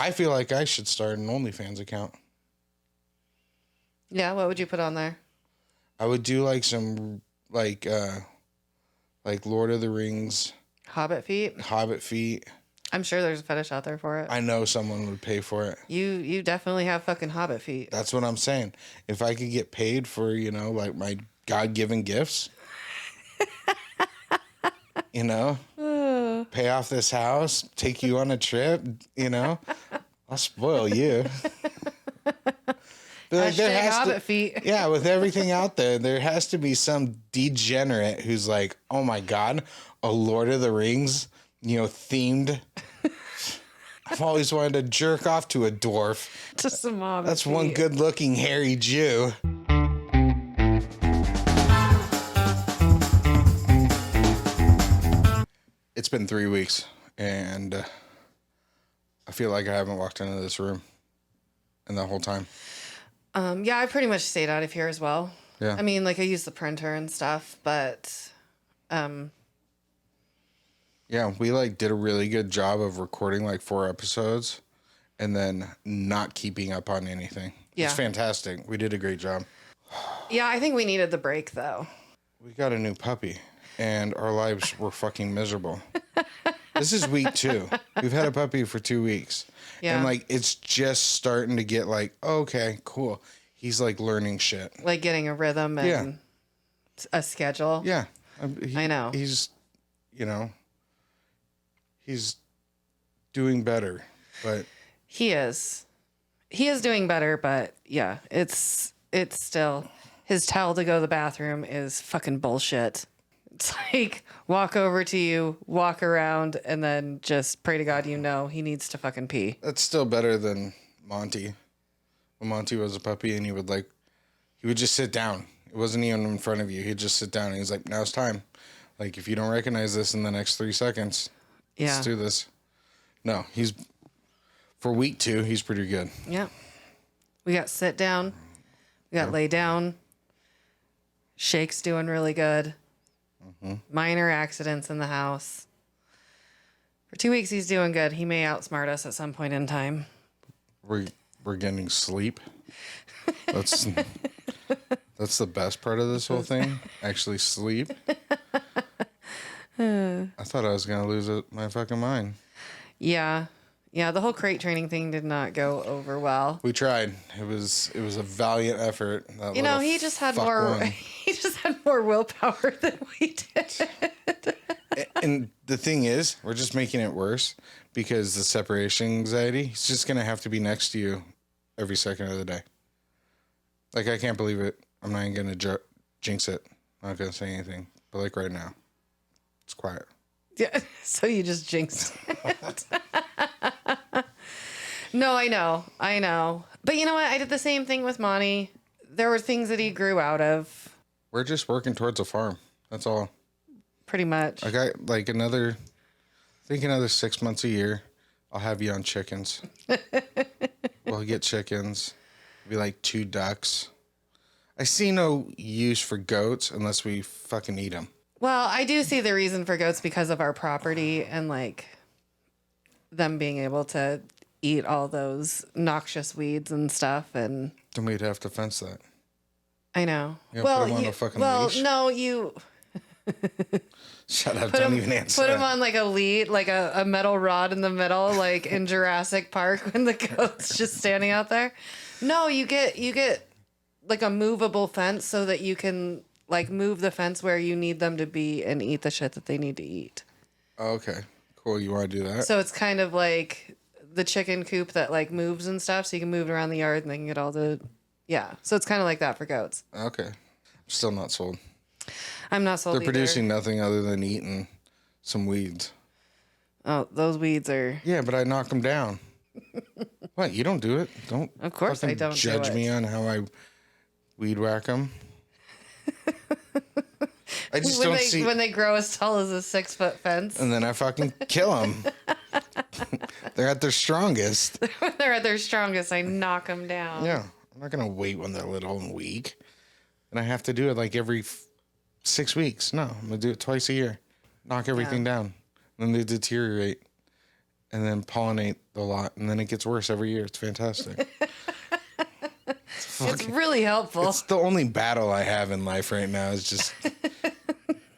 I feel like I should start an OnlyFans account. Yeah, what would you put on there? I would do like some like Lord of the Rings. Hobbit feet? Hobbit feet. I'm sure there's a fetish out there for it. I know someone would pay for it. You definitely have fucking Hobbit feet. That's what I'm saying. If I could get paid for, like my God-given gifts, pay off this house, take you on a trip, I'll spoil you. Like, Hobbit feet. Yeah, with everything out there has to be some degenerate who's like, oh my God, a Lord of the Rings, themed. I've always wanted to jerk off to a dwarf. To some Hobbit That's feet. one good-looking hairy Jew. It's been 3 weeks, and I feel like I haven't walked into this room in the whole time. Yeah, I pretty much stayed out of here as well. Yeah. I mean, like, I use the printer and stuff, but... Yeah, we did a really good job of recording 4 episodes and then not keeping up on anything. Yeah. It's fantastic. We did a great job. Yeah, I think we needed the break, though. We got a new puppy, and our lives were fucking miserable. This is week 2. We've had a puppy for 2 weeks. Yeah. And, it's just starting to get okay, cool. He's, learning shit. Like getting a rhythm and a schedule. Yeah. I know. He's, he's doing better, but... He is doing better, but yeah, it's still... His tell to go to the bathroom is fucking bullshit. It's like, walk over to you, walk around, and then just pray to God he needs to fucking pee. That's still better than Monty. When Monty was a puppy and he would just sit down. It wasn't even in front of you. He'd just sit down and he's like, now it's time. If you don't recognize this in the next 3 seconds, let's do this. No, for week 2, he's pretty good. Yeah. We got sit down. We got lay down. Shake's doing really good. Mm-hmm. Minor accidents in the house. For 2 weeks, he's doing good. He may outsmart us at some point in time. We're getting sleep. That's the best part of this whole thing. Actually, sleep. I thought I was gonna lose my fucking mind. Yeah. Yeah, the whole crate training thing did not go over well. We tried. It was a valiant effort. He just had more willpower than we did. And the thing is, we're just making it worse because the separation anxiety, he's just going to have to be next to you every second of the day. I can't believe it. I'm not even going to jinx it. I'm not going to say anything. But right now, it's quiet. Yeah, so you just jinxed it. No, I know. But you know what? I did the same thing with Monty. There were things that he grew out of. We're just working towards a farm. That's all. Pretty much. I got another 6 months a year. I'll have you on chickens. We'll get chickens. Be 2 ducks. I see no use for goats unless we fucking eat them. Well, I do see the reason for goats because of our property and them being able to eat all those noxious weeds and stuff. And then we'd have to fence that. I know. You put them on a fucking leash? No, you... Shut up, don't even answer. Put them on a lead, a metal rod in the middle, in Jurassic Park when the goat's just standing out there. No, you get a movable fence so that you can move the fence where you need them to be and eat the shit that they need to eat. Okay, cool. You want to do that? So it's kind of like the chicken coop that moves and stuff, so you can move it around the yard and they can get all the... Yeah, so it's kind of like that for goats. Okay. I'm still not sold. I'm not sold They're either. producing nothing other than eating some weeds. Oh, those weeds are... Yeah, but I knock them down. What? You don't do it? Don't. Of course I don't judge do it. me on how I weed whack them. I just don't see... When they grow as tall as a 6-foot fence. And then I fucking kill them. They're at their strongest. When they're at their strongest, I knock them down. Yeah. I'm not going to wait when they're little and weak. And I have to do it every 6 weeks. No, I'm going to do it twice a year. Knock everything down. Then they deteriorate. and then pollinate the lot, and then it gets worse every year. It's fantastic. It's really helpful. It's the only battle I have in life right now is just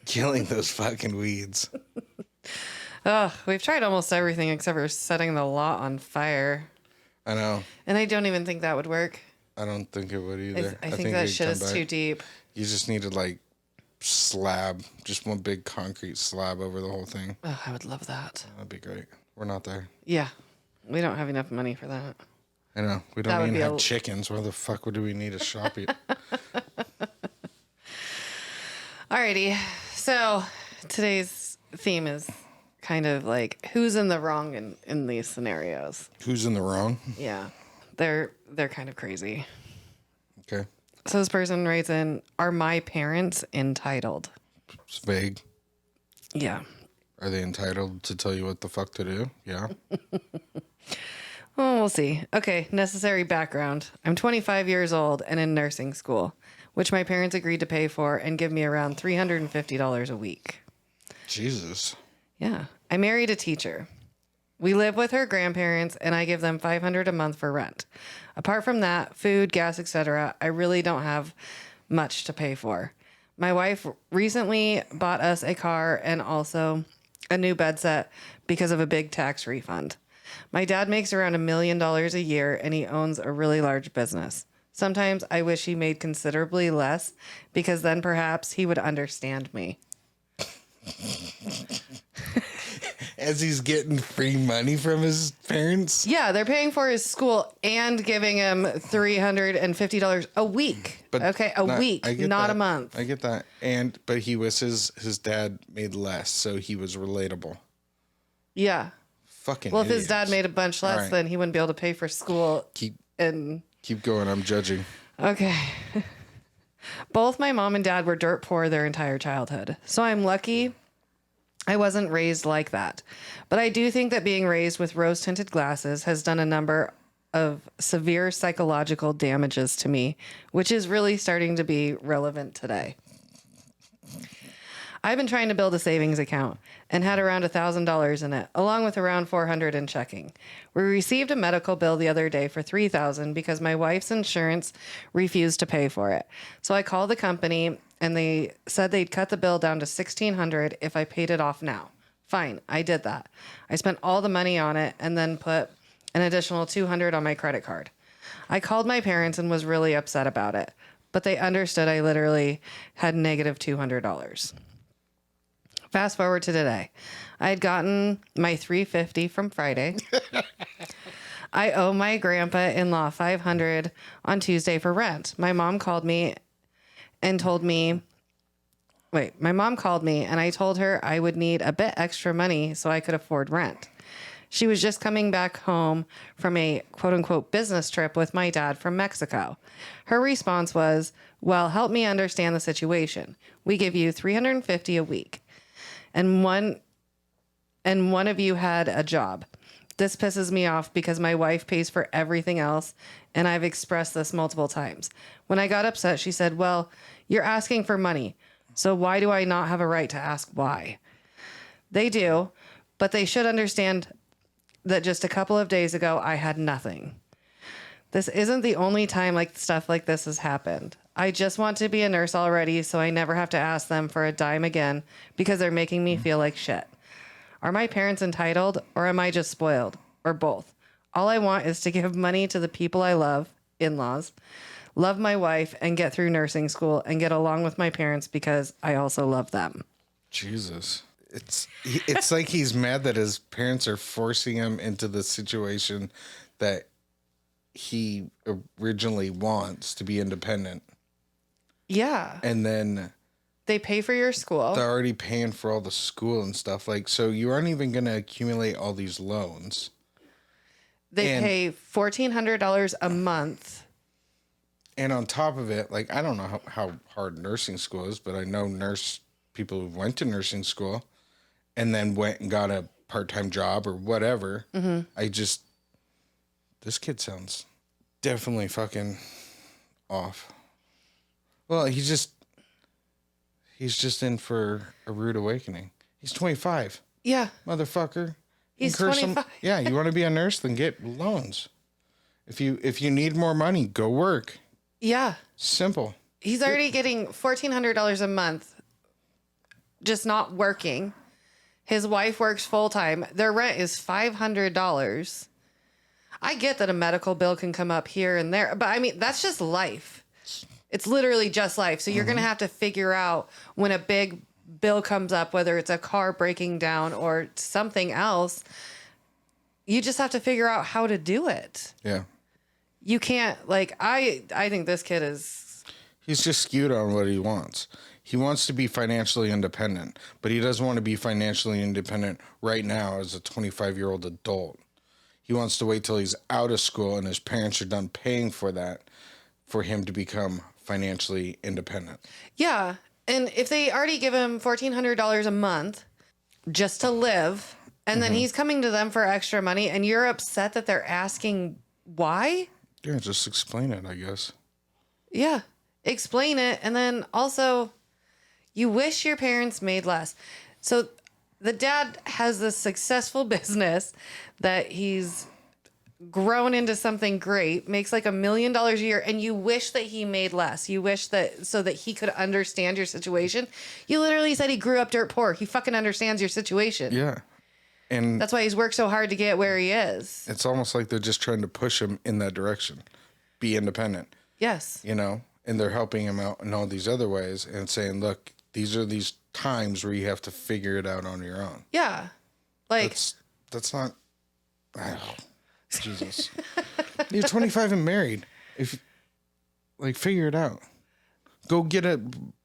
killing those fucking weeds. Oh, we've tried almost everything except for setting the lot on fire. I know. And I don't even think that would work. I don't think it would either. I think that shit is too deep. You just need to like slab, just one big concrete slab over the whole thing. Oh, I would love that. That'd be great. We're not there. Yeah. We don't have enough money for that. I know. We don't even have chickens. Where the fuck do we need a shop yet? Alrighty. So today's theme is kind of like who's in the wrong in these scenarios. Who's in the wrong? Yeah. They're kind of crazy. Okay. So this person writes in, are my parents entitled? It's vague. Yeah. Are they entitled to tell you what the fuck to do? Yeah. Well, we'll see. Okay, necessary background. I'm 25 years old and in nursing school, which my parents agreed to pay for and give me around $350 a week. Jesus. Yeah. I married a teacher. We live with her grandparents and I give them $500 a month for rent. Apart from that, food, gas, etc., I really don't have much to pay for. My wife recently bought us a car and also a new bed set because of a big tax refund. My dad makes around $1 million a year and he owns a really large business. Sometimes I wish he made considerably less because then perhaps he would understand me. As he's getting free money from his parents? Yeah, they're paying for his school and giving him $350 a week. But a week, not a month. I get that. But he wishes his dad made less, so he was relatable. Yeah. Fucking Well, idiots. if his dad made a bunch less, right, then he wouldn't be able to pay for school. Keep going. I'm judging. Okay. Both my mom and dad were dirt poor their entire childhood. So I'm lucky I wasn't raised like that. But I do think that being raised with rose-tinted glasses has done a number of severe psychological damages to me, which is really starting to be relevant today. I've been trying to build a savings account and had around $1,000 in it, along with around $400 in checking. We received a medical bill the other day for $3,000 because my wife's insurance refused to pay for it. So I called the company and they said they'd cut the bill down to $1,600 if I paid it off now. Fine, I did that. I spent all the money on it and then put an additional $200 on my credit card. I called my parents and was really upset about it, but they understood I literally had negative $200. Fast forward to today. I had gotten my $350 from Friday. I owe my grandpa-in-law $500 on Tuesday for rent. My mom called me and I told her I would need a bit extra money so I could afford rent. She was just coming back home from a quote-unquote business trip with my dad from Mexico. Her response was, well, help me understand the situation. We give you $350 a week. And one of you had a job. This pisses me off because my wife pays for everything else, and I've expressed this multiple times. When I got upset, she said, well, you're asking for money, so why do I not have a right to ask why? They do, but they should understand that just a couple of days ago, I had nothing. This isn't the only time stuff like this has happened. I just want to be a nurse already so I never have to ask them for a dime again because they're making me feel like shit. Are my parents entitled or am I just spoiled? Or both? All I want is to give money to the people I love, in-laws, love my wife, and get through nursing school and get along with my parents because I also love them. Jesus. It's like he's mad that his parents are forcing him into the situation that he originally wants to be independent. Yeah. And then they pay for your school. They're already paying for all the school and stuff. So you aren't even going to accumulate all these loans. They pay $1,400 a month. And on top of it, I don't know how hard nursing school is, but I know people who went to nursing school and then went and got a part-time job or whatever. Mm-hmm. This kid sounds definitely fucking off. Well, he's just in for a rude awakening. He's 25. Yeah. Motherfucker. He's 25. Yeah, you want to be a nurse, then get loans. If you need more money, go work. Yeah. Simple. He's already getting $1,400 a month just not working. His wife works full time. Their rent is $500. I get that a medical bill can come up here and there, but I mean, that's just life. It's literally just life. So you're going to have to figure out when a big bill comes up, whether it's a car breaking down or something else, you just have to figure out how to do it. Yeah. You can't, like, I think this kid is... He's just skewed on what he wants. He wants to be financially independent, but he doesn't want to be financially independent right now as a 25-year-old adult. He wants to wait till he's out of school and his parents are done paying for that for him to become financially independent. Yeah. And if they already give him $1,400 a month just to live, and then he's coming to them for extra money, and you're upset that they're asking why? Yeah, just explain it, I guess. Yeah. Explain it. And then also, you wish your parents made less. So the dad has this successful business that he's grown into something great, makes like $1 million a year, and you wish that he made less. You wish that so that he could understand your situation. You literally said he grew up dirt poor. He fucking understands your situation. Yeah. And that's why he's worked so hard to get where he is. It's almost like they're just trying to push him in that direction. Be independent. Yes. You know, and they're helping him out in all these other ways and saying, look, these are these times where you have to figure it out on your own. Yeah. Like that's not Jesus. You're 25 and married. If figure it out. Go get a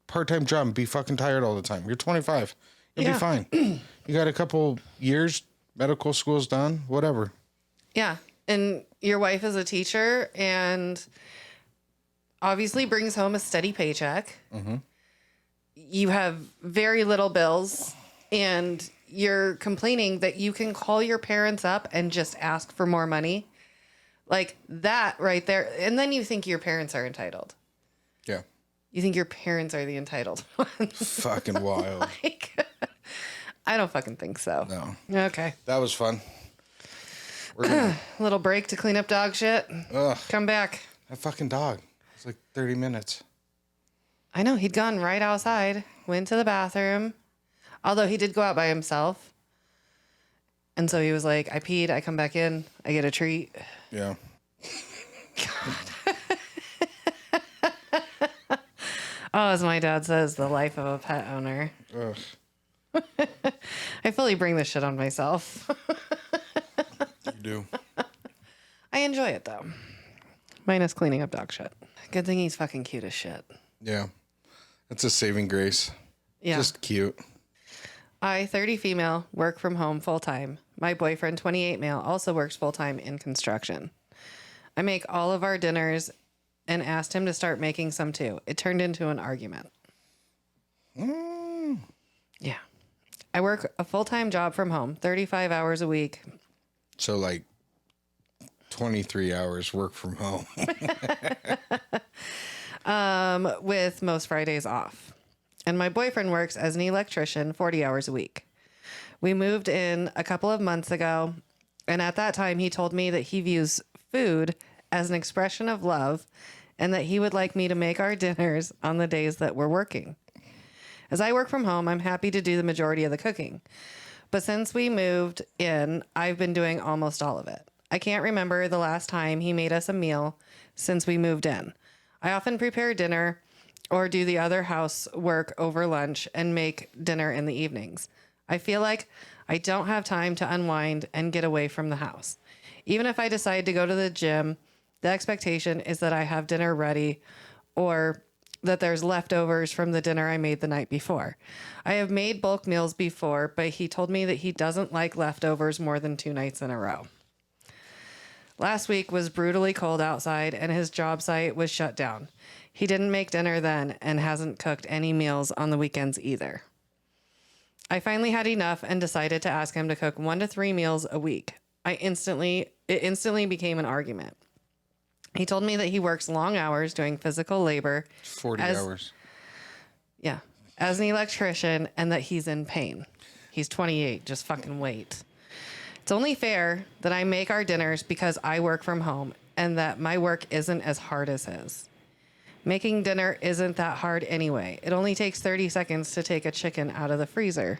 part-time job and be fucking tired all the time. You're 25. You'll be fine. You got a couple years, medical school's done, whatever. Yeah. And your wife is a teacher and obviously brings home a steady paycheck. Mm-hmm. You have very little bills and you're complaining that you can call your parents up and just ask for more money. Like that right there. And then you think your parents are entitled. Yeah. You think your parents are the entitled ones. Fucking wild. I don't fucking think so. No. Okay. That was fun. Little break to clean up dog shit. Ugh. Come back. That fucking dog. It's like 30 minutes. I know. He'd gone right outside, went to the bathroom. Although he did go out by himself. And so he was like, I peed, I come back in, I get a treat. Yeah. God. Oh, as my dad says, the life of a pet owner. Ugh. I fully bring this shit on myself. You do. I enjoy it, though. Minus cleaning up dog shit. Good thing he's fucking cute as shit. Yeah. That's a saving grace. Yeah. Just cute. I, 30 female, work from home full-time. My boyfriend, 28 male, also works full-time in construction. I make all of our dinners and asked him to start making some too. It turned into an argument. Yeah. I work a full-time job from home, 35 hours a week. So like 23 hours work from home. With most Fridays off. And my boyfriend works as an electrician 40 hours a week. We moved in a couple of months ago, and at that time he told me that he views food as an expression of love and that he would like me to make our dinners on the days that we're working. As I work from home, I'm happy to do the majority of the cooking. But since we moved in, I've been doing almost all of it. I can't remember the last time he made us a meal since we moved in. I often prepare dinner or do the other housework over lunch and make dinner in the evenings. I feel like I don't have time to unwind and get away from the house. Even if I decide to go to the gym, the expectation is that I have dinner ready or that there's leftovers from the dinner I made the night before. I have made bulk meals before, but he told me that he doesn't like leftovers more than 2 nights in a row. Last week was brutally cold outside and his job site was shut down. He didn't make dinner then and hasn't cooked any meals on the weekends either. I finally had enough and decided to ask him to cook 1 to 3 meals a week. It instantly became an argument. He told me that he works long hours doing physical labor. 40 hours. Yeah. As an electrician and that he's in pain. He's 28. Just fucking wait. It's only fair that I make our dinners because I work from home and that my work isn't as hard as his. Making dinner isn't that hard anyway. It only takes 30 seconds to take a chicken out of the freezer.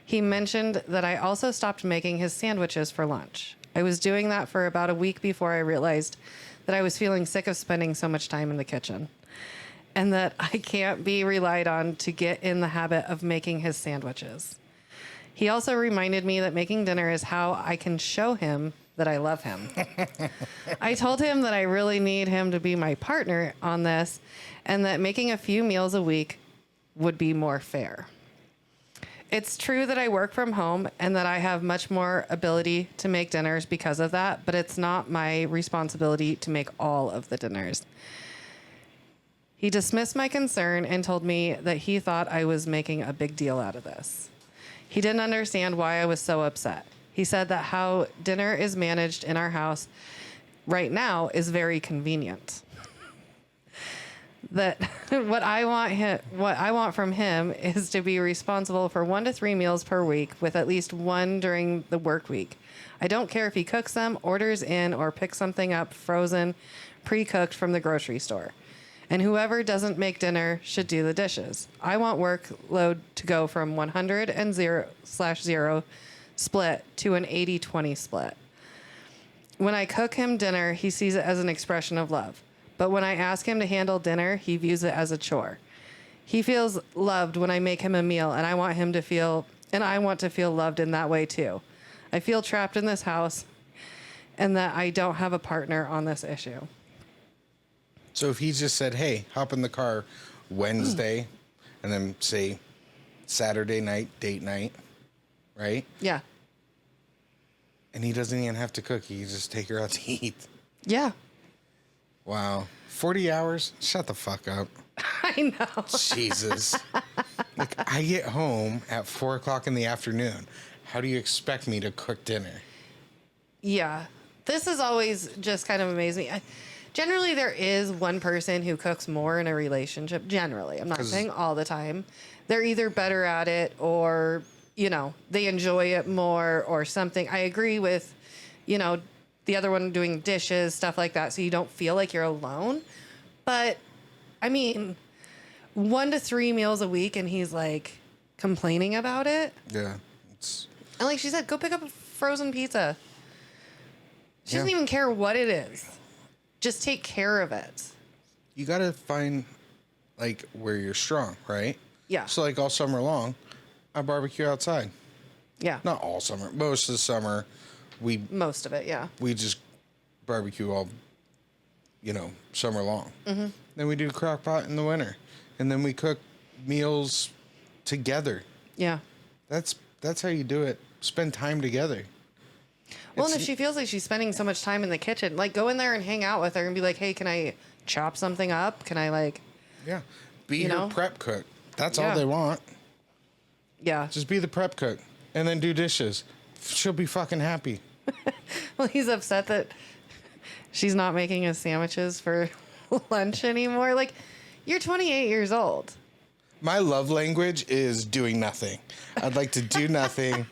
He mentioned that I also stopped making his sandwiches for lunch. I was doing that for about a week before I realized that I was feeling sick of spending so much time in the kitchen and that I can't be relied on to get in the habit of making his sandwiches. He also reminded me that making dinner is how I can show him that I love him. I told him that I really need him to be my partner on this and that making a few meals a week would be more fair. It's true that I work from home and that I have much more ability to make dinners because of that, but it's not my responsibility to make all of the dinners. He dismissed my concern and told me that he thought I was making a big deal out of this. He didn't understand why I was so upset. He said that how dinner is managed in our house right now is very convenient. That what I want from him is to be responsible for 1 to 3 meals per week with at least one during the work week. I don't care if he cooks them, orders in, or picks something up frozen, pre-cooked from the grocery store. And whoever doesn't make dinner should do the dishes. I want workload to go from 100 and 0/0 split to an 80-20 split. When I cook him dinner, he sees it as an expression of love. But when I ask him to handle dinner, he views it as a chore. He feels loved when I make him a meal, and I want to feel loved in that way too. I feel trapped in this house and that I don't have a partner on this issue. So if he just said, hey, hop in the car Wednesday and then say Saturday night, date night, right? Yeah. And he doesn't even have to cook. He can just take her out to eat. Yeah. Wow. 40 hours? Shut the fuck up. I know. Jesus. Like, I get home at 4 o'clock in the afternoon. How do you expect me to cook dinner? Yeah. This has always just kind of amazed me. Generally, there is one person who cooks more in a relationship. Generally. I'm not saying all the time. They're either better at it or, they enjoy it more or something. I agree with, the other one doing dishes, stuff like that, so you don't feel like you're alone. But, 1 to 3 meals a week, and he's, complaining about it. Yeah. And like she said, go pick up a frozen pizza. She doesn't even care what it is. Just take care of it. You got to find, where you're strong, right? Yeah. So, all summer long, I barbecue outside. Yeah. Not all summer. Most of the summer, most of it, yeah. we just barbecue all, summer long. Mm-hmm. Then we do crock pot in the winter. And then we cook meals together. Yeah. That's how you do it. Spend time together. Well, and if she feels like she's spending so much time in the kitchen, go in there and hang out with her and be like, hey, can I chop something up? Can I Yeah. Be her prep cook. That's all they want. Yeah. Just be the prep cook and then do dishes. She'll be fucking happy. Well, he's upset that she's not making his sandwiches for lunch anymore. You're 28 years old. My love language is doing nothing. I'd like to do nothing,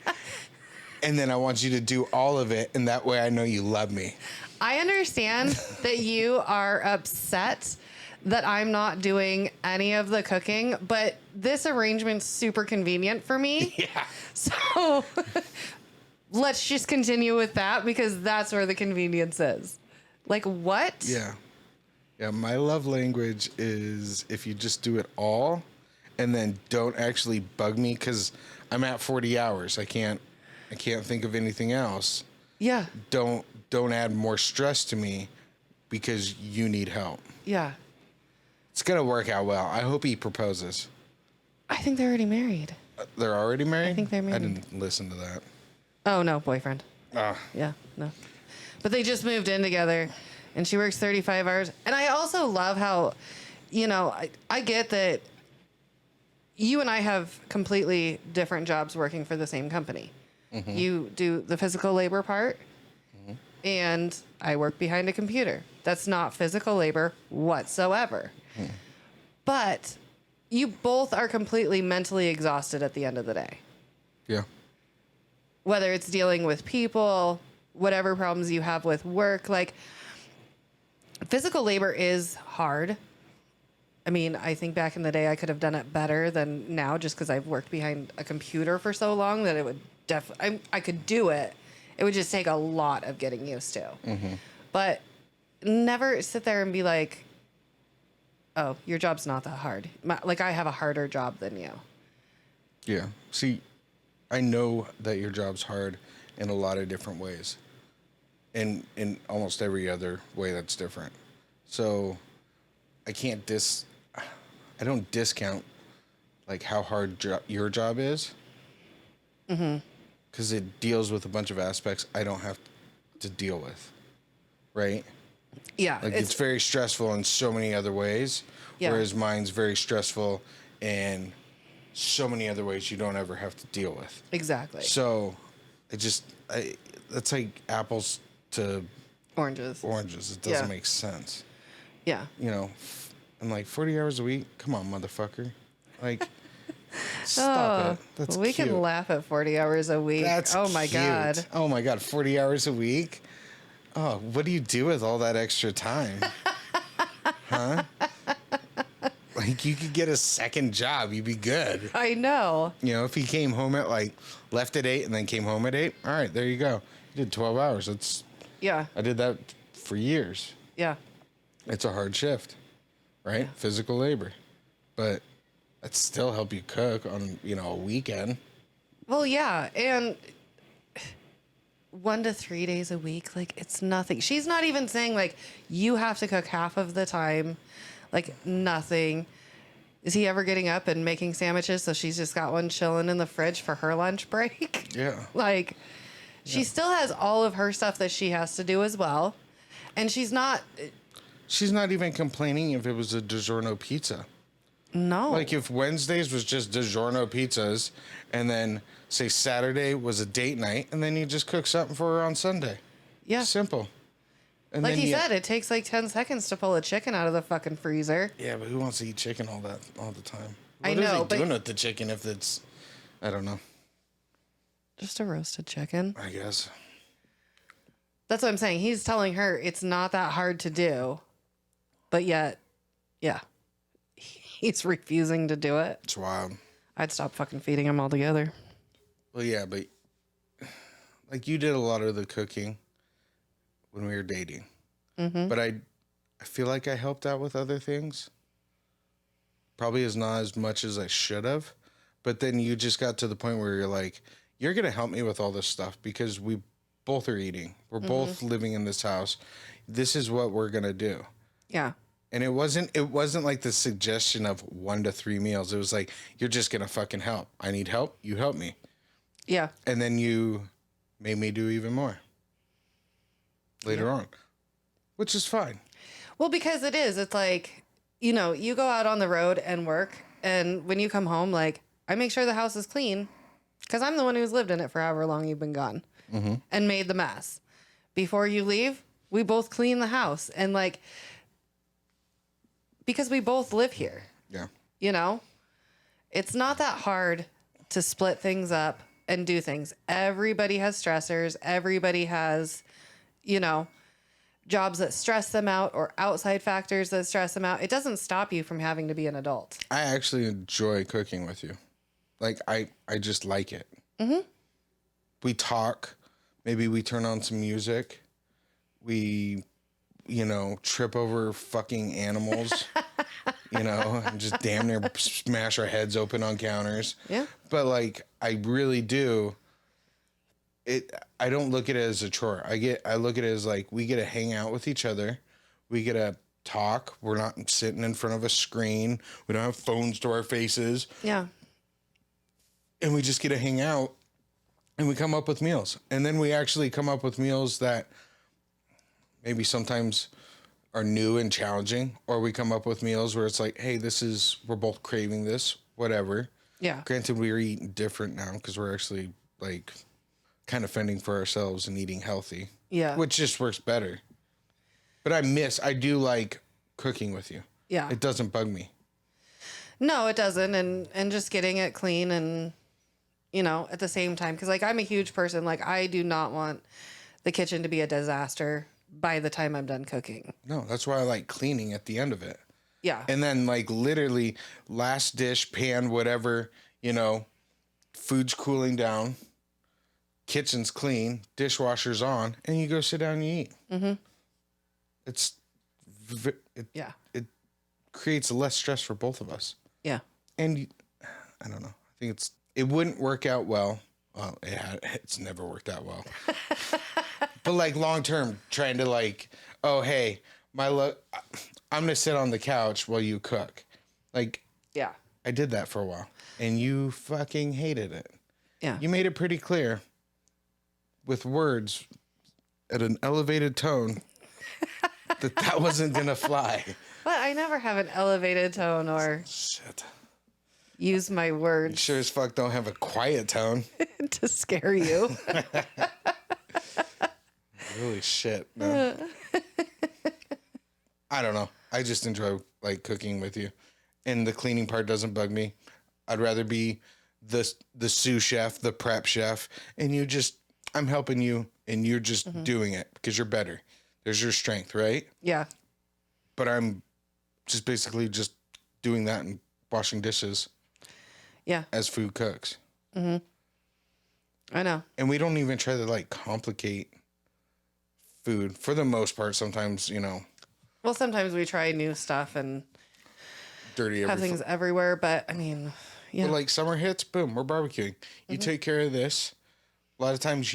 and then I want you to do all of it, and that way I know you love me. I understand that you are upset that I'm not doing any of the cooking, but this arrangement's super convenient for me. Yeah. So let's just continue with that because that's where the convenience is. What? Yeah. Yeah, my love language is if you just do it all and then don't actually bug me because I'm at 40 hours. I can't think of anything else. Yeah. Don't add more stress to me because you need help. Yeah. It's going to work out well. I hope he proposes. I think they're already married. They're already married? I think they're married. I didn't listen to that. Oh, no, boyfriend. Ah. Yeah, no. But they just moved in together, and she works 35 hours. And I also love how, I get that you and I have completely different jobs working for the same company. Mm-hmm. You do the physical labor part, mm-hmm. and I work behind a computer. That's not physical labor whatsoever. Mm. But you both are completely mentally exhausted at the end of the day. Yeah. whether it's dealing with people, whatever problems you have with work, like physical labor is hard. I mean, I think back in the day I could have done it better than now just because I've worked behind a computer for so long that it would I could do it. It would just take a lot of getting used to. Mm-hmm. But never sit there and be like, oh, your job's not that hard. Like, I have a harder job than you. Yeah. See, I know that your job's hard in a lot of different ways. In almost every other way that's different. So I don't discount like how hard your job is. Mm-hmm. Because it deals with a bunch of aspects I don't have to deal with. Right? Yeah. Like it's very stressful in so many other ways. Yeah. Whereas mine's very stressful in so many other ways you don't ever have to deal with. Exactly. So that's like apples to oranges. It doesn't make sense. Yeah. You know, I'm like 40 hours a week. Come on, motherfucker. Like, stop it. That's we cute. can laugh at 40 hours a week. That's my cute. God. Oh my God, 40 hours a week? Oh, what do you do with all that extra time? Huh? Like, you could get a second job. You'd be good. I know. You know, if he came home at left at 8 and then came home at 8, all right, there you go. You did 12 hours. Yeah. I did that for years. Yeah. It's a hard shift, right? Yeah. Physical labor. But that still help you cook on, a weekend. Well, yeah. And 1 to 3 days a week, like, it's nothing. She's not even saying, like, you have to cook half of the time. Like, nothing. Is he ever getting up and making sandwiches so she's just got one chilling in the fridge for her lunch break? Yeah. Like, she still has all of her stuff that she has to do as well. And she's not even complaining if it was a DiGiorno pizza. No. Like, if Wednesdays was just DiGiorno pizzas, and then, say, Saturday was a date night, and then you just cook something for her on Sunday. Yeah. Simple. And like he said, it takes like 10 seconds to pull a chicken out of the fucking freezer. Yeah, but who wants to eat chicken all the time? I know, what are they doing with the chicken if it's, I don't know. Just a roasted chicken. I guess. That's what I'm saying. He's telling her it's not that hard to do, but yet, yeah, he's refusing to do it. It's wild. I'd stop fucking feeding him altogether. Well, yeah, but like you did a lot of the cooking when we were dating. Mm-hmm. But I feel like I helped out with other things. Probably is not as much as I should have. But then you just got to the point where you're like, you're going to help me with all this stuff because we both are eating. We're both living in this house. This is what we're going to do. Yeah. And it wasn't like the suggestion of 1 to 3 meals. It was like, you're just going to fucking help. I need help. You help me. Yeah. And then you made me do even more. Later on, which is fine. Well, because it's like, you go out on the road and work, and when you come home, like, I make sure the house is clean because I'm the one who's lived in it for however long you've been gone and made the mess. Before you leave, we both clean the house, and like, because we both live here. Yeah. It's not that hard to split things up and do things. Everybody has stressors. Everybody has jobs that stress them out or outside factors that stress them out. It doesn't stop you from having to be an adult. I actually enjoy cooking with you. Like, I just like it. Mm-hmm. We talk. Maybe we turn on some music. We, trip over fucking animals, and just damn near smash our heads open on counters. Yeah. But, like, I really do. I don't look at it as a chore. I look at it as like we get to hang out with each other. We get to talk. We're not sitting in front of a screen. We don't have phones to our faces. Yeah. And we just get to hang out and we come up with meals. And then we actually come up with meals that maybe sometimes are new and challenging, or we come up with meals where it's like, hey, we're both craving this, whatever. Yeah. Granted, we're eating different now because we're actually like kind of fending for ourselves and eating healthy. Yeah. Which just works better. But I do like cooking with you. Yeah. It doesn't bug me. No, it doesn't. And just getting it clean and you know, at the same time. Because, like, I'm a huge person. Like, I do not want the kitchen to be a disaster by the time I'm done cooking. No, that's why I like cleaning at the end of it. Yeah. And then, like, literally, last dish, pan, whatever, you know, food's cooling down, kitchen's clean, dishwasher's on, and you go sit down and you eat. Mm-hmm. It creates less stress for both of us. Yeah. And I don't know. I think it wouldn't work out well. Well, it's never worked out well. But like long term, trying to like, oh hey, I'm gonna sit on the couch while you cook. Like, yeah, I did that for a while, and you fucking hated it. Yeah. You made it pretty clear with words at an elevated tone that wasn't gonna fly. But I never have an elevated tone or Shit. Use my You words sure as fuck don't have a quiet tone. to scare you. Holy shit, man. I don't know. I just enjoy like cooking with you, and the cleaning part doesn't bug me. I'd rather be the sous chef, the prep chef, and I'm helping you, and you're just doing it because you're better. There's your strength, right? Yeah. But I'm just basically just doing that and washing dishes. Yeah. As food cooks. Mm-hmm. I know. And we don't even try to like complicate food for the most part. Sometimes, you know. Well, sometimes we try new stuff and dirty have things everywhere, but I mean, yeah. But like summer hits, boom, we're barbecuing. You take care of this. A lot of times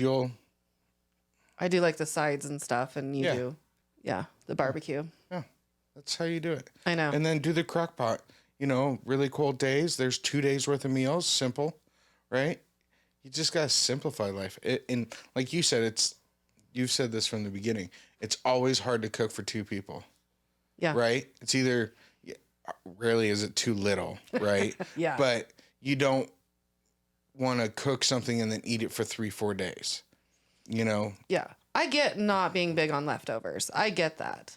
I do like the sides and stuff, and you do. Yeah, the barbecue. Yeah, that's how you do it. I know. And then do the crock pot. You know, really cold days. There's 2 days worth of meals. Simple, right? You just got to simplify life. And like you said, you've said this from the beginning. It's always hard to cook for 2 people. Yeah. Right? It's either, rarely is it too little, right? Yeah. But you don't want to cook something and then eat it for 3-4 days. You know? Yeah. I get not being big on leftovers. I get that.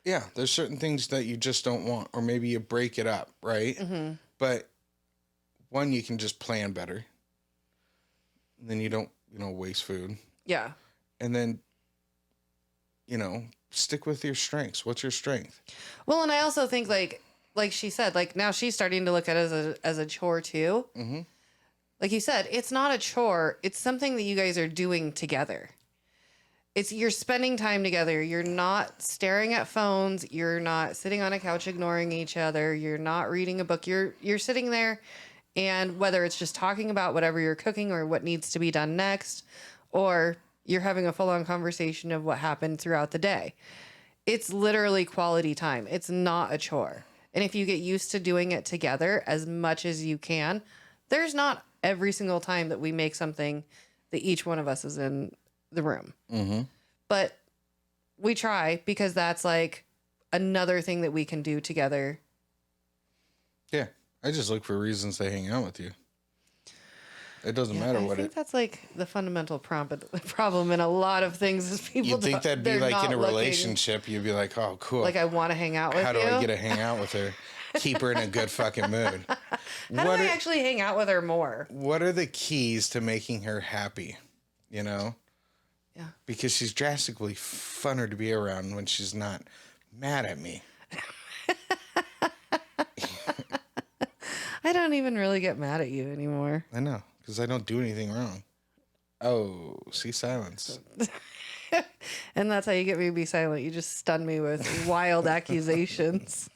Yeah, there's certain things that you just don't want, or maybe you break it up, right? Mm-hmm. But one, you can just plan better. And then you don't, waste food. Yeah. And then, stick with your strengths. What's your strength? Well, and I also think like she said, like now she's starting to look at it as a chore too. Mm-hmm. Like you said, it's not a chore. It's something that you guys are doing together. You're spending time together. You're not staring at phones. You're not sitting on a couch ignoring each other. You're not reading a book. You're sitting there, and whether it's just talking about whatever you're cooking or what needs to be done next, or you're having a full-on conversation of what happened throughout the day. It's literally quality time. It's not a chore. And if you get used to doing it together as much as you can, there's not every single time that we make something that each one of us is in the room. Mm-hmm. But we try because that's like another thing that we can do together. Yeah. I just look for reasons to hang out with you. It doesn't matter what I think that's like the fundamental problem in a lot of things is people you'd think that'd be like in a relationship. You'd be like, oh, cool. Like I want to hang out with you. How do I get to hang out with her? Keep her in a good fucking mood. How do I actually hang out with her more? What are the keys to making her happy? Yeah. Because she's drastically funner to be around when she's not mad at me. I don't even really get mad at you anymore. I know, because I don't do anything wrong. Oh, see, silence. And that's how you get me to be silent. You just stun me with wild accusations.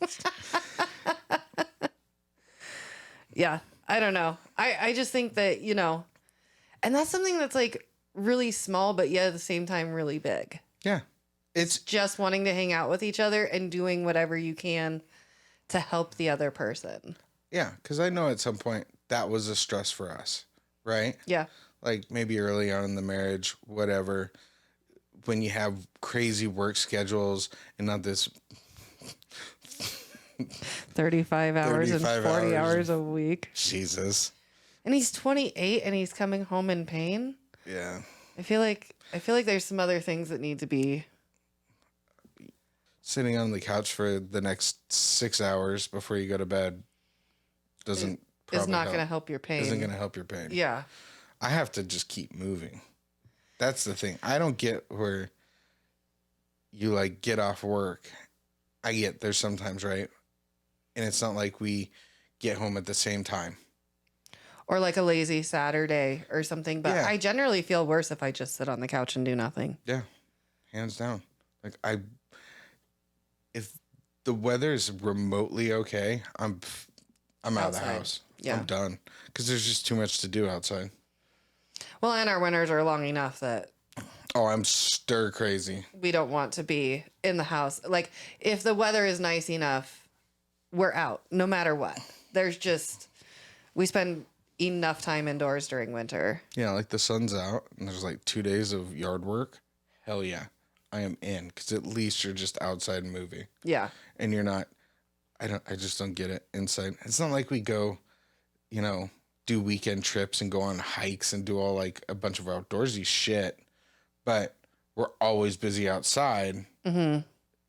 Yeah, I don't know. I just think that, and that's something that's like really small, but yet at the same time really big. Yeah. It's just wanting to hang out with each other and doing whatever you can to help the other person. Yeah, because I know at some point that was a stress for us, right? Yeah. Like maybe early on in the marriage, whatever, when you have crazy work schedules and not this 35 hours and 40 hours a week. Jesus. And he's 28 and he's coming home in pain. Yeah. I feel like there's some other things that need to be. Sitting on the couch for the next 6 hours before you go to bed doesn't is not going to help your pain. Isn't going to help your pain. Yeah. I have to just keep moving. That's the thing. I don't get where you like get off work. I get there sometimes, right? And it's not like we get home at the same time. Or like a lazy Saturday or something. But Yeah. I generally feel worse if I just sit on the couch and do nothing. Yeah. Hands down. Like if the weather is remotely okay, I'm out of the house. Yeah. I'm done. Because there's just too much to do outside. Well, and our winters are long enough that Oh, I'm stir crazy. we don't want to be in the house. Like, if the weather is nice enough, we're out no matter what. We spend enough time indoors during winter. Yeah, like the sun's out and there's like 2 days of yard work. Hell yeah, I am in, because at least you're just outside and moving. Yeah. And you're not. I just don't get it inside. It's not like we go, do weekend trips and go on hikes and do all like a bunch of outdoorsy shit, but we're always busy outside. Mm-hmm.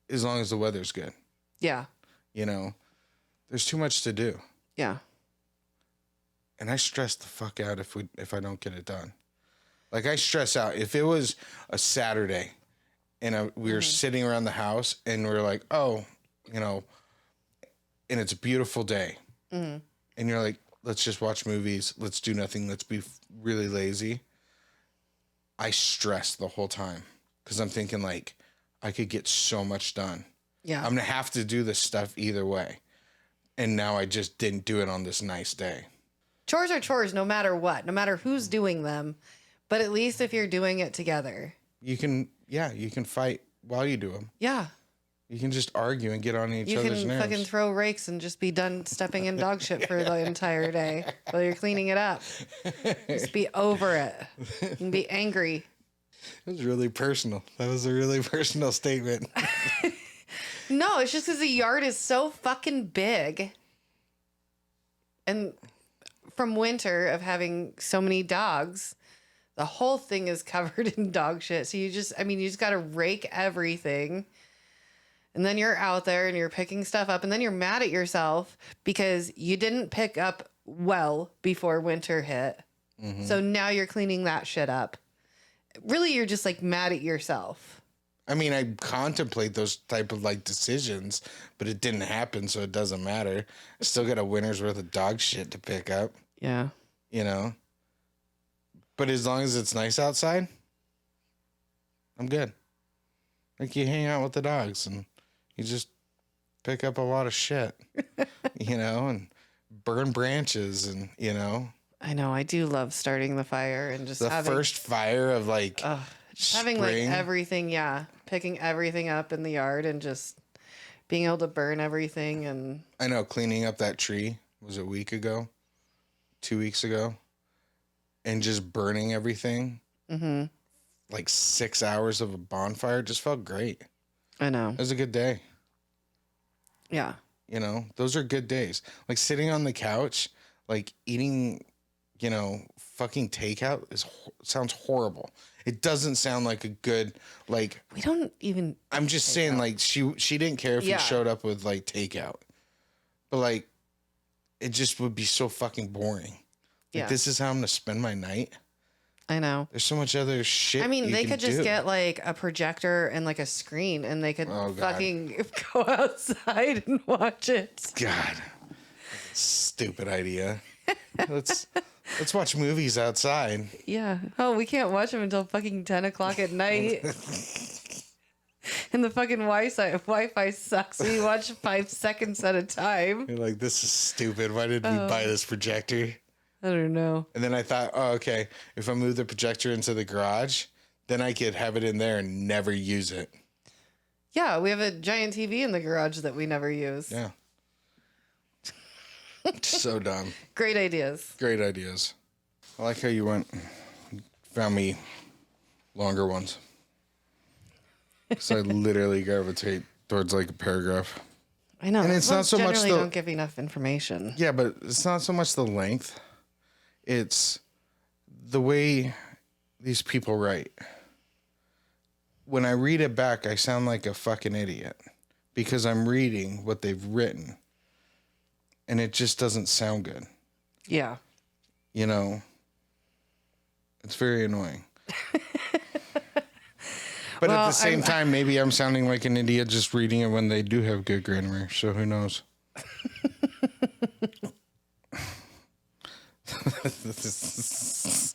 As long as the weather's good. Yeah. There's too much to do. Yeah. And I stress the fuck out if I don't get it done. Like, I stress out if it was a Saturday and we were sitting around the house and we're like, oh, and it's a beautiful day. Mm-hmm. And you're like, let's just watch movies. Let's do nothing. Let's be really lazy. I stress the whole time because I'm thinking like I could get so much done. Yeah. I'm going to have to do this stuff either way. And now I just didn't do it on this nice day. Chores are chores no matter what, no matter who's doing them. But at least if you're doing it together. You can fight while you do them. Yeah. You can just argue and get on each You other's can nerves. fucking throw rakes and just be done stepping in dog shit for the entire day while you're cleaning it up. Just be over it and be angry. It was really personal. That was a really personal statement. No, it's just because the yard is so fucking big. And from winter of having so many dogs, the whole thing is covered in dog shit. So you just got to rake everything. And then you're out there and you're picking stuff up. And then you're mad at yourself because you didn't pick up well before winter hit. Mm-hmm. So now you're cleaning that shit up. Really, you're just like mad at yourself. I mean, I contemplate those type of like decisions, but it didn't happen, so it doesn't matter. I still got a winter's worth of dog shit to pick up. Yeah. But as long as it's nice outside, I'm good. Like, you hang out with the dogs and you just pick up a lot of shit, and burn branches and, I know. I do love starting the fire and just the first fire of like having like everything. Yeah. Picking everything up in the yard and just being able to burn everything. And I know, cleaning up that tree was a week ago, 2 weeks ago, and just burning everything. Mm-hmm. Like 6 hours of a bonfire just felt great. I know. It was a good day. Yeah. Those are good days. Like sitting on the couch, like eating, fucking takeout sounds horrible. It doesn't sound like a good, like. We don't even. I'm just saying, out. Like she didn't care if you showed up with like takeout, but like, it just would be so fucking boring. Like, this is how I'm gonna spend my night. I know. There's so much other shit. I mean, they could just get like a projector and like a screen, and they could fucking go outside and watch it. God, stupid idea. Let's watch movies outside. Yeah. Oh, we can't watch them until fucking 10 o'clock at night. And the fucking Wi-Fi sucks. So you watch 5 seconds at a time. You're like, this is stupid. Why did we buy this projector? I don't know. And then I thought, oh, okay, if I move the projector into the garage, then I could have it in there and never use it. Yeah, we have a giant TV in the garage that we never use. Yeah. So dumb. Great ideas. Great ideas. I like how you found me longer ones. So I literally gravitate towards like a paragraph. I know. And it's not so much generally don't give enough information. Yeah, but it's not so much the length. It's the way these people write. When I read it back, I sound like a fucking idiot because I'm reading what they've written. And it just doesn't sound good. Yeah. You know, it's very annoying. But Well, at the same time, maybe I'm sounding like an idiot just reading it when they do have good grammar. So who knows? This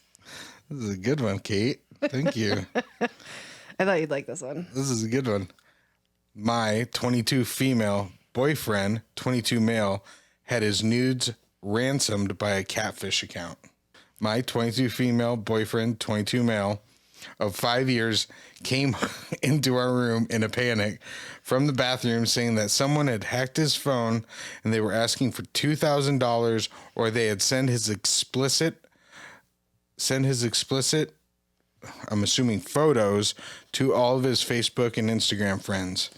is a good one, Kate. Thank you. I thought you'd like this one. This is a good one. My 22 female boyfriend, 22 male, had his nudes ransomed by a catfish account. My 22 female boyfriend, 22 male, of 5 years came into our room in a panic from the bathroom saying that someone had hacked his phone and they were asking for $2,000 or they had sent his explicit, I'm assuming photos, to all of his Facebook and Instagram friends.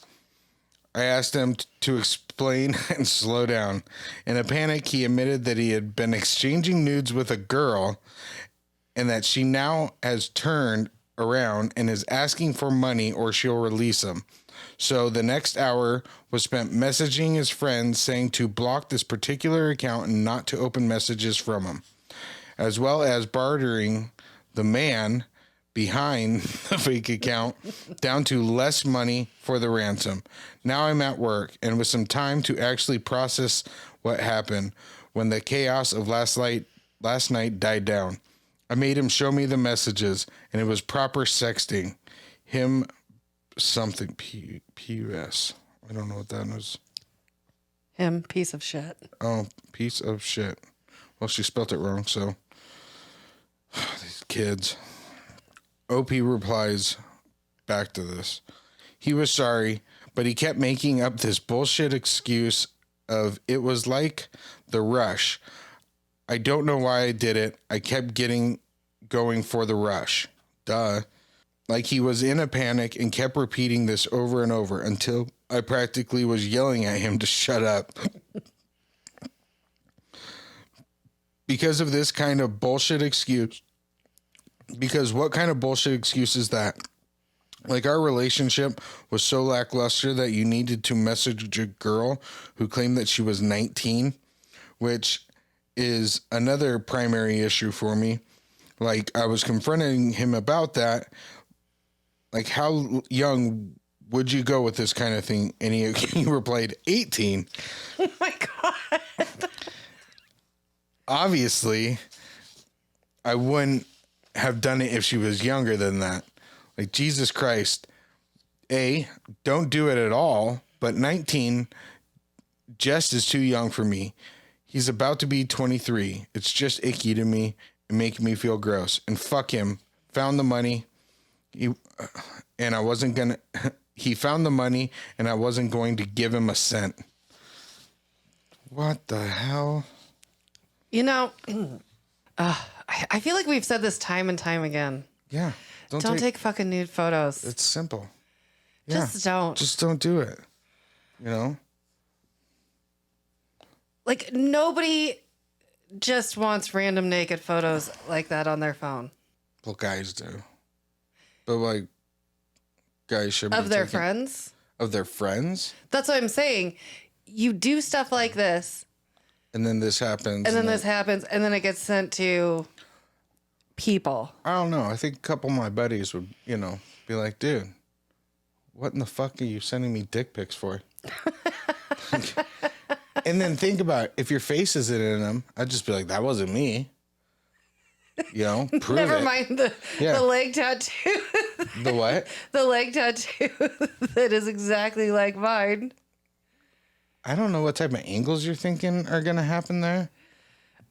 I asked him to explain and slow down. In a panic, he admitted that he had been exchanging nudes with a girl and that she now has turned around and is asking for money or she'll release him. So the next hour was spent messaging his friends saying to block this particular account and not to open messages from him, as well as bartering the man behind the fake account down to less money for the ransom. Now I'm at work and with some time to actually process what happened when the chaos of last night died down. I made him show me the messages, and it was proper sexting. Him something P-U-S. I don't know what that is. Him, piece of shit. Oh, piece of shit. Well, she spelt it wrong, so. These kids. OP replies back to this. He was sorry, but he kept making up this bullshit excuse of it was like the rush. I don't know why I did it. I kept going for the rush. Duh. Like he was in a panic and kept repeating this over and over until I practically was yelling at him to shut up. Because of this kind of bullshit excuse. Because what kind of bullshit excuse is that? Like our relationship was so lackluster that you needed to message a girl who claimed that she was 19, which is another primary issue for me. Like I was confronting him about that. Like how young would you go with this kind of thing? And he replied 18. Oh my God. Obviously, I wouldn't have done it if she was younger than that. Like Jesus Christ. Don't do it at all. But 19 just is too young for me. He's about to be 23. It's just icky to me and making me feel gross. And fuck him. Found the money. He found the money and I wasn't going to give him a cent. What the hell? You know, I feel like we've said this time and time again. Yeah. Don't take fucking nude photos. It's simple. Just don't. Just don't do it. You know? Like, nobody just wants random naked photos like that on their phone. Well, guys do. But, like, guys should be Of their friends? Of their friends? That's what I'm saying. You do stuff like this. And then this happens. And then this happens. And then it gets sent to people. I don't know. I think a couple of my buddies would, be like, dude, what in the fuck are you sending me dick pics for? And then think about it. If your face isn't in them, I'd just be like, that wasn't me. Prove Never it. mind the leg tattoo. The what? The leg tattoo that is exactly like mine. I don't know what type of angles you're thinking are going to happen there.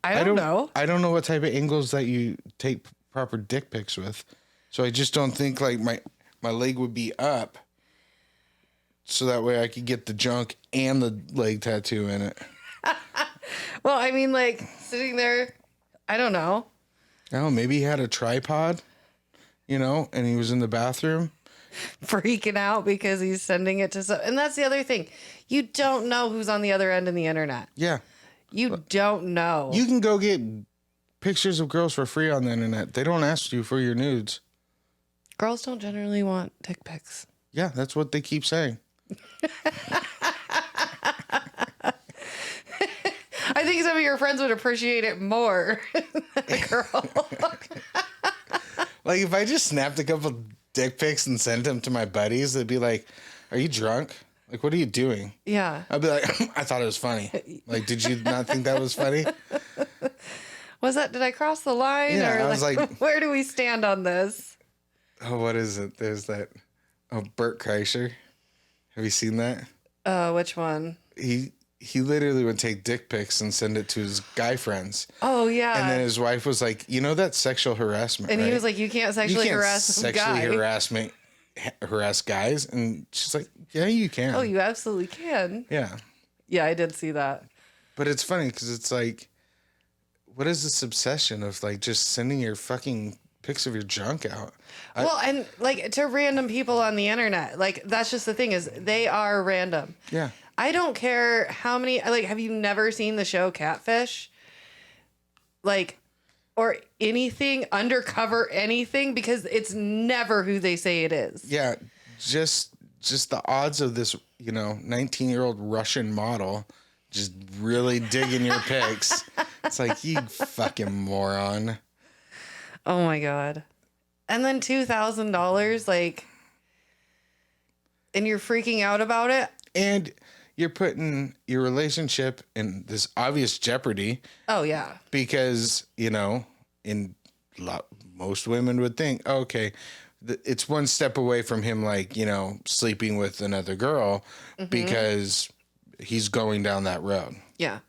I don't know. I don't know what type of angles that you take proper dick pics with. So I just don't think like my leg would be up. So that way I could get the junk and the leg tattoo in it. Well, I mean, like sitting there, I don't know. Oh, maybe he had a tripod, and he was in the bathroom. Freaking out because he's sending it to and that's the other thing. You don't know who's on the other end of the internet. Yeah. You don't know. You can go get pictures of girls for free on the internet. They don't ask you for your nudes. Girls don't generally want dick pics. Yeah, that's what they keep saying. I think some your friends would appreciate it more than a girl. Like, if I just snapped a couple dick pics and sent them to my buddies, they'd be like, "Are you drunk? Like, what are you doing?" Yeah. I'd be like, "I thought it was funny." Like, did you not think that was funny? Did I cross the line? Yeah, or I was like, where do we stand on this? Oh, what is it? There's that. Oh, Bert Kreischer. Have you seen that? Which one? He literally would take dick pics and send it to his guy friends. Oh, yeah. And then his wife was like, that's sexual harassment, and right? he was like, you can't sexually harass a guy. Harass guys. And she's like, yeah, you can. Oh, you absolutely can. Yeah. Yeah, I did see that. But it's funny because it's like, what is this obsession of like just sending your fucking pics of your junk out? And like to random people on the internet, like that's just the thing is they are random. Yeah. I don't care how many, like, have you never seen the show Catfish? Like, or anything, undercover anything, because it's never who they say it is. Yeah. Just the odds of this, 19-year-old Russian model just really digging your pics. It's like, you fucking moron. Oh my God. And then $2,000, like, and you're freaking out about it. And you're putting your relationship in this obvious jeopardy. Oh, yeah. Because, most women would think, okay, it's one step away from him, like, sleeping with another girl because he's going down that road. Yeah.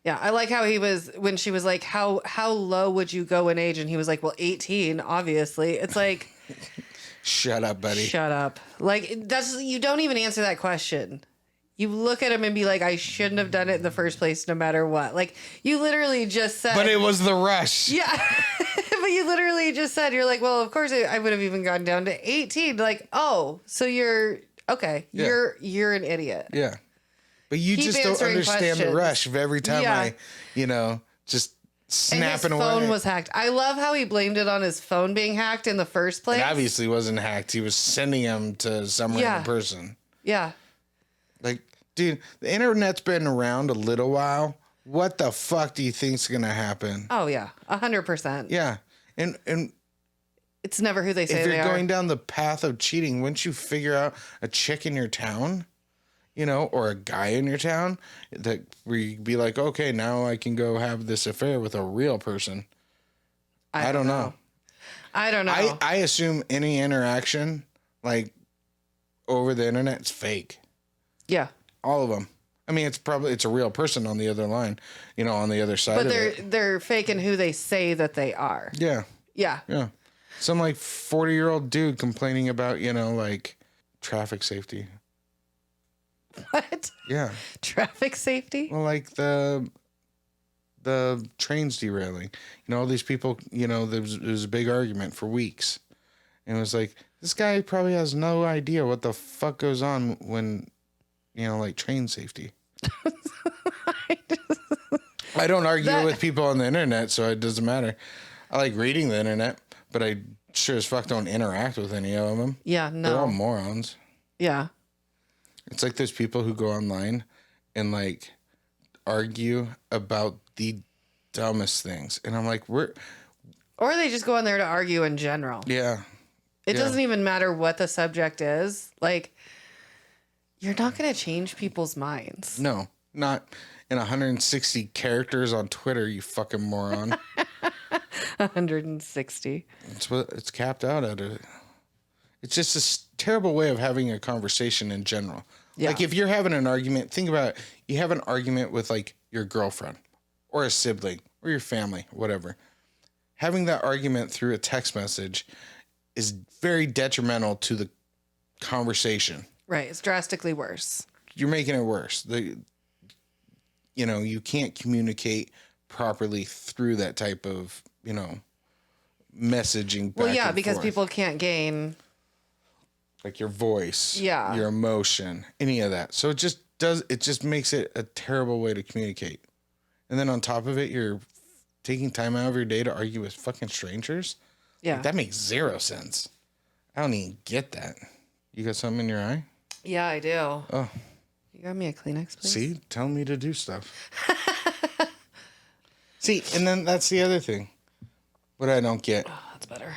Yeah. I like how he was, when she was like, how low would you go in age? And he was like, well, 18, obviously. It's like, shut up, buddy. Shut up. Like, you don't even answer that question. You look at him and be like, I shouldn't have done it in the first place, no matter what. Like, you literally just said. But it was the rush. Yeah. But you literally just said, you're like, well, of course I would have even gone down to 18. Like, oh, so you're, okay. Yeah. You're an idiot. Yeah. But you Keep just don't understand the rush of every time I just snapping away. His phone was hacked. I love how he blamed it on his phone being hacked in the first place. It obviously wasn't hacked. He was sending them to some random person. Yeah. Like, dude, the internet's been around a little while. What the fuck do you think's gonna happen? Oh yeah, 100%. Yeah, and it's never who they say they are. If you're going down the path of cheating, wouldn't you figure out a chick in your town, or a guy in your town that where you'd be like, okay, now I can go have this affair with a real person? I don't know. I don't know. I assume any interaction like over the internet is fake. Yeah. All of them. I mean, it's a real person on the other line, on the other side. But they're faking who they say that they are. Yeah. Yeah. Yeah. Some like 40-year-old dude complaining about, like traffic safety. What? Yeah. Traffic safety? Well, like the trains derailing. All these people, there was a big argument for weeks. And it was like, this guy probably has no idea what the fuck goes on when, like train safety. I don't argue with people on the internet, so it doesn't matter. I like reading the internet, but I sure as fuck don't interact with any of them. Yeah, no. They're all morons. Yeah. It's like those people who go online and like argue about the dumbest things. And I'm like, or they just go on there to argue in general. Yeah. It doesn't even matter what the subject is. Like, you're not going to change people's minds. No, not in 160 characters on Twitter, you fucking moron. 160. It's capped out at it. It's just a terrible way of having a conversation in general. Yeah. Like if you're having an argument, think about it. You have an argument with like your girlfriend or a sibling or your family, whatever. Having that argument through a text message is very detrimental to the conversation. Right. It's drastically worse. You're making it worse. You can't communicate properly through that type of, messaging. Well, yeah, because people can't gain like your voice, your emotion, any of that. So it just makes it a terrible way to communicate. And then on top of it, you're taking time out of your day to argue with fucking strangers. Yeah. Like, that makes zero sense. I don't even get that. You got something in your eye? Yeah, I do. Oh. You got me a Kleenex, please? See? Tell me to do stuff. See, and then that's the other thing. What I don't get. Oh, that's better.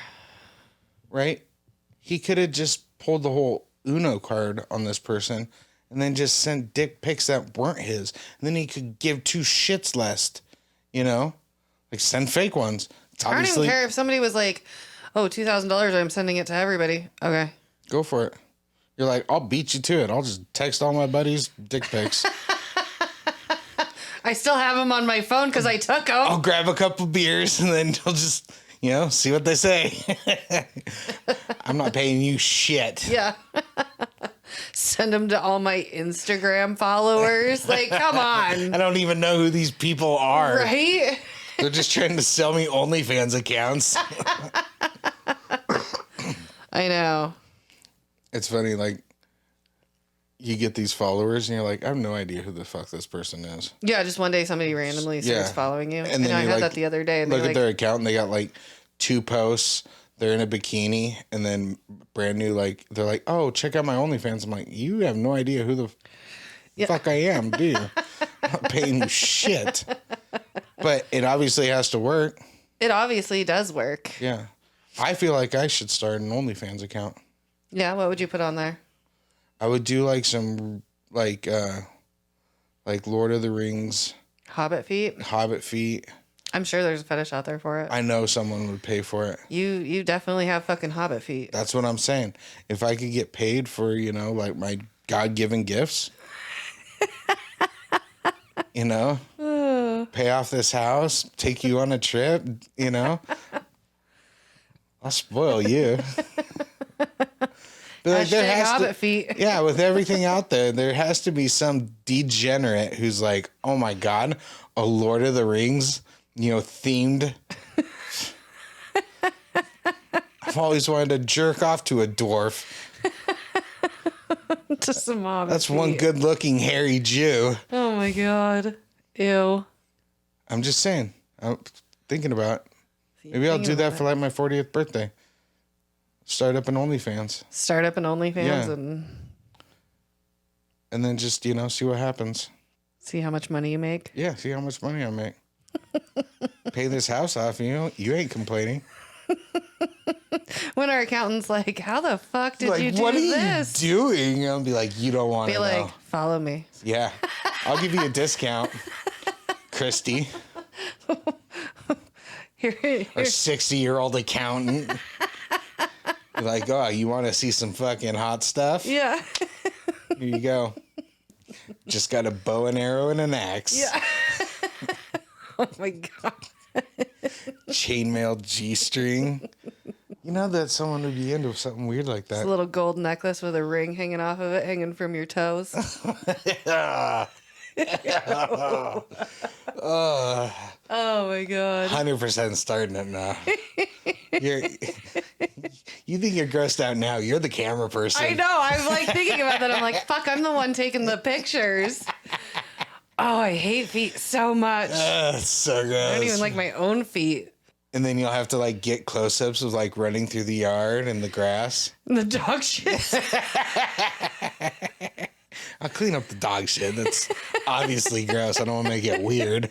Right? He could have just pulled the whole Uno card on this person and then just sent dick pics that weren't his. And then he could give two shits less, you know? Like, send fake ones. It's I don't obviously... even care if somebody was like, oh, $2,000, I'm sending it to everybody. Okay. Go for it. You're like, I'll beat you to it. I'll just text all my buddies dick pics. I still have them on my phone because I took them. I'll grab a couple beers and then you'll just, you know, see what they say. I'm not paying you shit. Yeah. Send them to all my Instagram followers. Like, come on. I don't even know who these people are. Right? They're just trying to sell me OnlyFans accounts. I know. It's funny, like, you get these followers and you're like, I have no idea who the fuck this person is. Yeah, just one day somebody randomly starts following you. And then I you had like, that the other day. And look they're at their account and they got like 2 posts. They're in a bikini and then brand new, like, they're like, oh, check out my OnlyFans. I'm like, you have no idea who the fuck I am, do you? I'm not paying you shit. But it obviously has to work. It obviously does work. Yeah. I feel like I should start an OnlyFans account. Yeah, what would you put on there? I would do like some like Lord of the Rings, Hobbit feet? Hobbit feet. I'm sure there's a fetish out there for it. I know someone would pay for it. You definitely have fucking Hobbit feet. That's what I'm saying. If I could get paid for, you know, like my God-given gifts, you know, pay off this house, take you on a trip, you know, I'll spoil you. Like, Hobbit feet. Yeah, with everything out there, there has to be some degenerate who's like, oh my God, a Lord of the Rings, you know, themed. I've always wanted to jerk off to a dwarf. To some Hobbit That's feet. one good looking hairy Jew. Oh my God. Ew. I'm just saying. I'm thinking about it. Maybe I'll do that for like my 40th birthday. Start up an OnlyFans. Start up an OnlyFans and then just, you know, see what happens. see how much money you make. Yeah, see how much money I make. Pay this house off, you ain't complaining. When our accountant's like, how the fuck did Like, you do what are this? you doing? I'll be like, you don't want Be to like, know. follow me. Yeah, I'll give you a discount, Christy, Here. our 60-year-old accountant. Be like, oh, you want to see some fucking hot stuff? Yeah. Here you go. Just got a bow and arrow and an axe. Yeah. Oh my God. Chainmail G-string. You know that someone would be into something weird like It's a that. little gold necklace with a ring hanging off of it, hanging from your toes. Oh my God. 100% starting it now. You think you're grossed out now. You're the camera person. I know. I'm like thinking about that. I'm like, fuck, I'm the one taking the pictures. Oh, I hate feet so much. It's so gross. I don't even like my own feet. And then you'll have to like get close-ups of like running through the yard and the grass. The dog shit. I'll clean up the dog shit. That's obviously gross. I don't want to make it weird.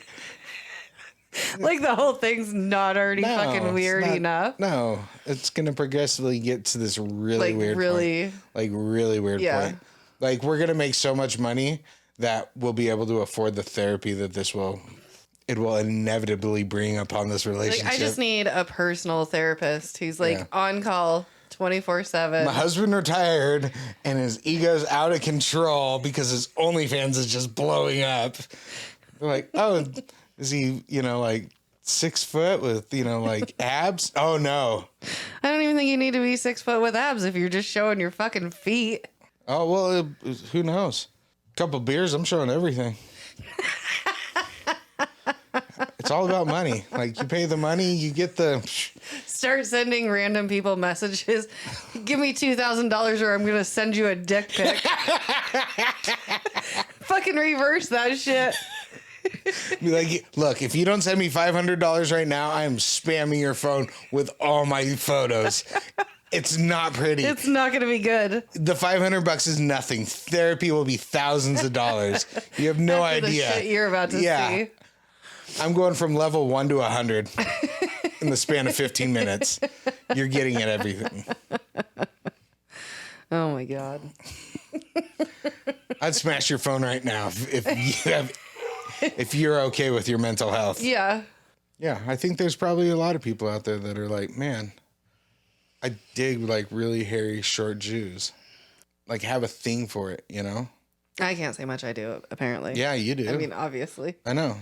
Like the whole thing's not already fucking it's weird not- enough. No, it's going to progressively get to this really Like weird really. point. Like really weird Yeah. point. Like we're going to make so much money that we'll be able to afford the therapy that it will inevitably bring upon this Like relationship. I just need a personal therapist who's like on call 24/7. My husband retired and his ego's out of control because his OnlyFans is just blowing up. They're like, oh, is he, like 6 foot with, like abs? Oh, no. I don't even think you need to be 6 foot with abs if you're just showing your fucking feet. Oh, well, who knows? Couple beers, I'm showing everything. It's all about money. Like, you pay the money, you get the... Start sending random people messages. Give me $2,000 or I'm going to send you a dick pic. Fucking reverse that shit. Be like, look, if you don't send me $500 right now, I am spamming your phone with all my photos. It's not pretty. It's not going to be good. The $500 is nothing. Therapy will be thousands of dollars. You have no After idea. the shit you're about to see. I'm going from level 1 to 100 in the span of 15 minutes. You're getting at everything. Oh my God. I'd smash your phone right now if you're okay with your mental health. Yeah. Yeah, I think there's probably a lot of people out there that are like, man, I dig like really hairy short Jews. Like have a thing for it, you know? I can't say much I do, apparently. Yeah, you do. I mean, obviously. I know.